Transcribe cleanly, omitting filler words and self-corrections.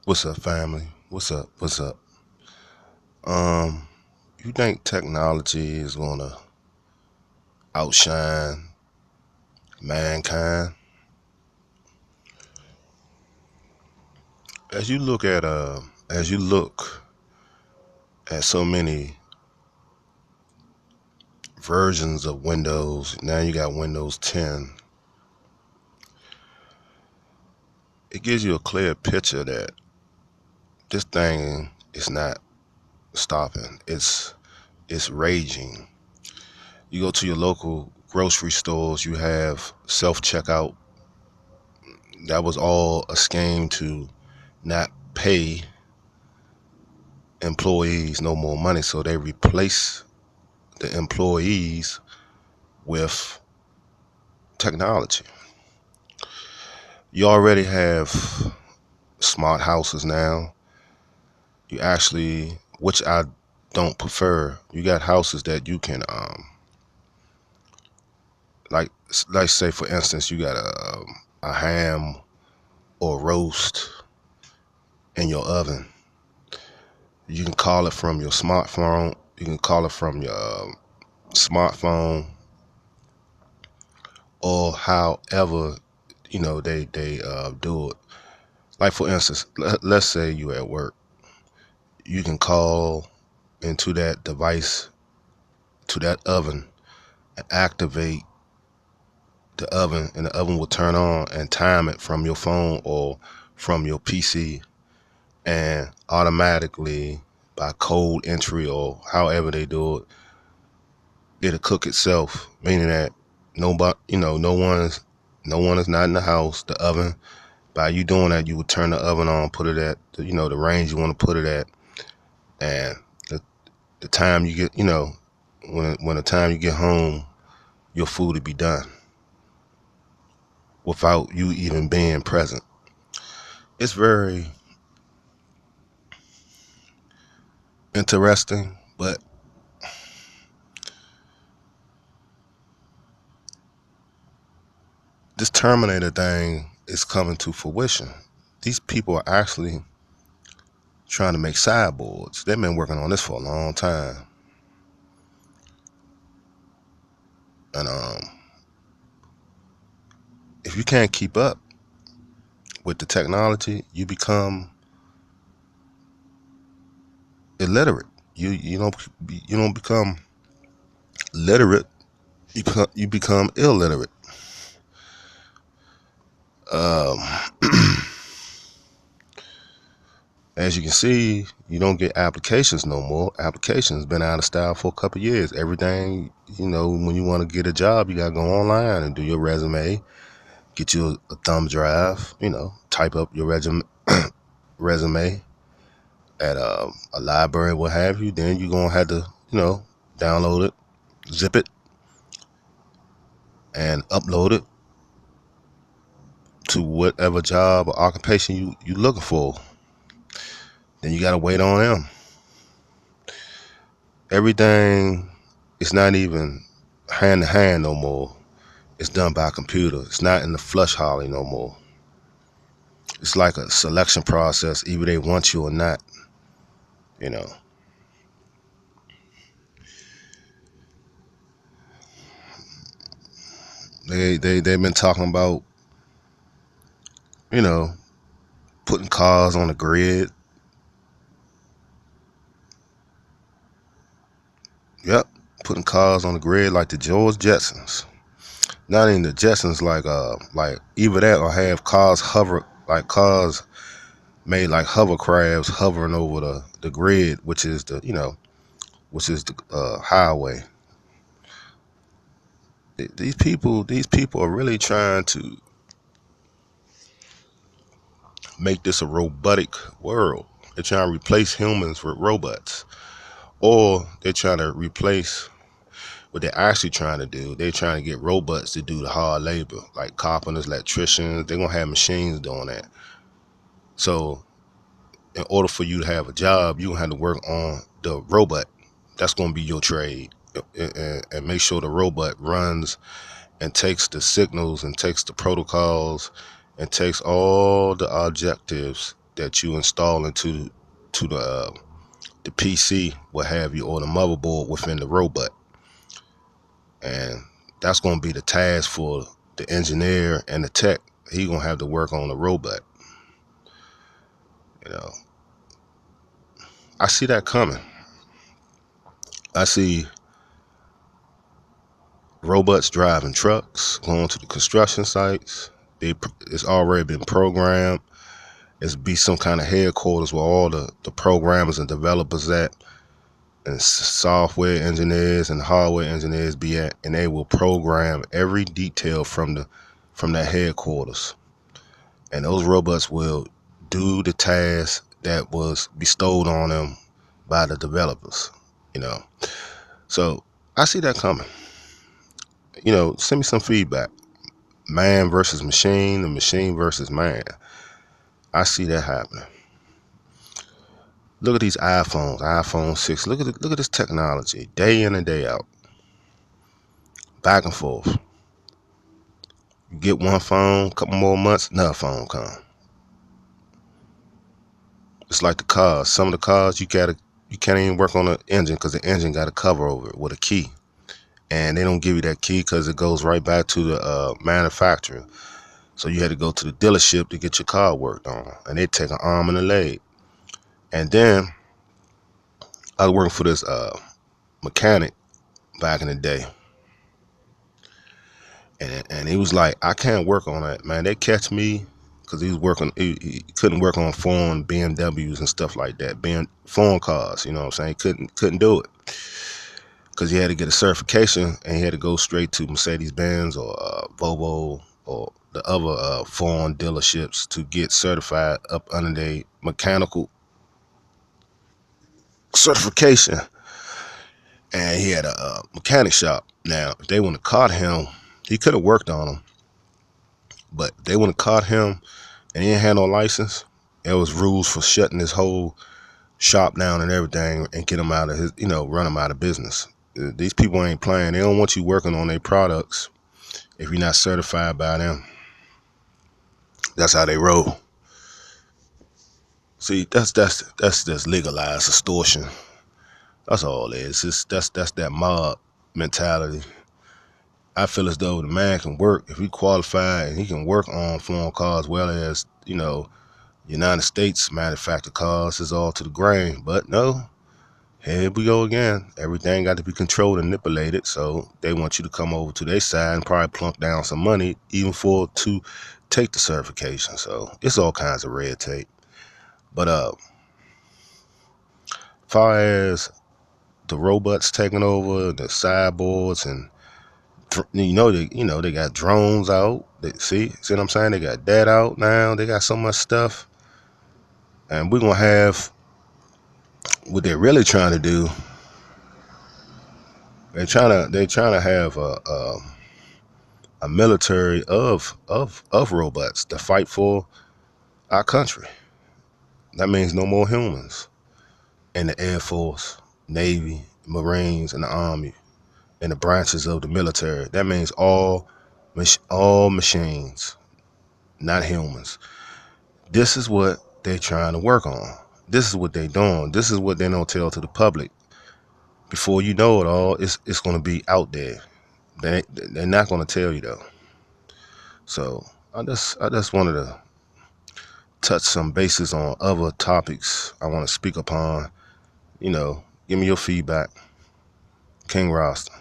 What's up, family? What's up? What's up? Um, you think technology is gonna outshine mankind? As you look at as you look at so many versions of Windows, now you got Windows 10. It gives you a clear picture that this thing is not stopping. It's raging. You go to your local grocery stores, you have self checkout. That was all a scheme to not pay employees no more money, so they replace the employees with technology. You already have smart houses now. You actually, which I don't prefer, you got houses that you can like say for instance you got a ham or roast in your oven. You can call it from your smartphone. You can call it from your smartphone, or however they do it. Like for instance, let's say you at work, you can call into that device to that oven and activate the oven, and the oven will turn on and time it from your phone or from your PC, and automatically by code entry or however they do it, it'll cook itself, meaning that nobody, no one is not in the house. The oven, by you doing that, you would turn the oven on, put it at the range you want to put it at, and the time you get, when the time you get home, your food will be done without you even being present. It's very interesting, but this Terminator thing is coming to fruition. These people are actually trying to make cyborgs. They've been working on this for a long time, and if you can't keep up with the technology, you become illiterate. You don't become literate. You become illiterate. Um, as you can see, you don't get applications no more. Applications been out of style for a couple of years. Everything, when you want to get a job, you gotta go online and do your resume, get you a thumb drive, type up your resume at a library, what have you. Then you're gonna have to, download it, zip it, and upload it to whatever job or occupation you looking for. Then you gotta wait on them. Everything is not even hand to hand no more. It's done by computer. It's not in the flush holly no more. It's like a selection process, either they want you or not. You know, they've been talking about you know putting cars on the grid. Yep, putting cars on the grid like the George Jetsons. Not even the Jetsons, like either that or have cars hover, like cars made like hovercrafts hovering over the grid, which is the highway. These people are really trying to make this a robotic world. They're trying to replace humans with robots, or they're trying to replace what they're actually trying to do. They're trying to get robots to do the hard labor, like carpenters, electricians. They're gonna have machines doing that. So, in order for you to have a job, you gonna have to work on the robot. That's gonna be your trade, and make sure the robot runs and takes the signals and takes the protocols and takes all the objectives that you install into the PC, what have you, or the motherboard within the robot, and that's going to be the task for the engineer and the tech. He gonna have to work on the robot. You know, I see that coming. I see robots driving trucks, going to the construction sites. It's already been programmed. It's be some kind of headquarters where all the programmers and developers at, and software engineers and hardware engineers be at, and they will program every detail from that headquarters. And those robots will do the task that was bestowed on them by the developers. You know, so I see that coming. Send me some feedback. Man versus machine, and machine versus man. I see that happening. Look at these iPhone 6. Look at this technology, day in and day out, back and forth. You get one phone, couple more months, another phone come. It's like the cars. Some of the cars you can't even work on the engine because the engine got a cover over it with a key, and they don't give you that key because it goes right back to the manufacturer. So you had to go to the dealership to get your car worked on, and they take an arm and a leg. And then I was working for this mechanic back in the day, and he was like, I can't work on that, man. They catch me because he couldn't work on foreign BMWs and stuff like that, being foreign cars. You know what I'm saying? Couldn't do it because he had to get a certification, and he had to go straight to Mercedes Benz or Volvo or the other foreign dealerships to get certified up under their mechanical certification. And he had a mechanic shop. Now, if they wouldn't have caught him, he could have worked on them, but they wouldn't have caught him and he didn't have no license. There was rules for shutting his whole shop down and everything and get him out of his, run him out of business. These people ain't playing. They don't want you working on their products if you're not certified by them. That's how they roll. See, that's just legalized extortion. That's all it is. That's that mob mentality. I feel as though the man can work if he qualified and he can work on foreign cars, well as United States manufactured cars is all to the grain. But no, here we go again. Everything got to be controlled and manipulated, so they want you to come over to their side and probably plunk down some money even to take the certification. So it's all kinds of red tape. But far as the robots taking over, the cyborgs, and they got drones out. See what I'm saying? They got that out now. They got so much stuff, and we're gonna have what they're really trying to do. They're trying to have a military of robots to fight for our country. That means no more humans in the Air Force, Navy, Marines, and the Army, and the branches of the military. That means all machines, not humans. This is what they're trying to work on. This is what they're doing. This is what they don't tell to the public. Before you know it all, it's going to be out there. They're not going to tell you though. So I just wanted to touch some bases on other topics I want to speak upon. Give me your feedback. King Roster.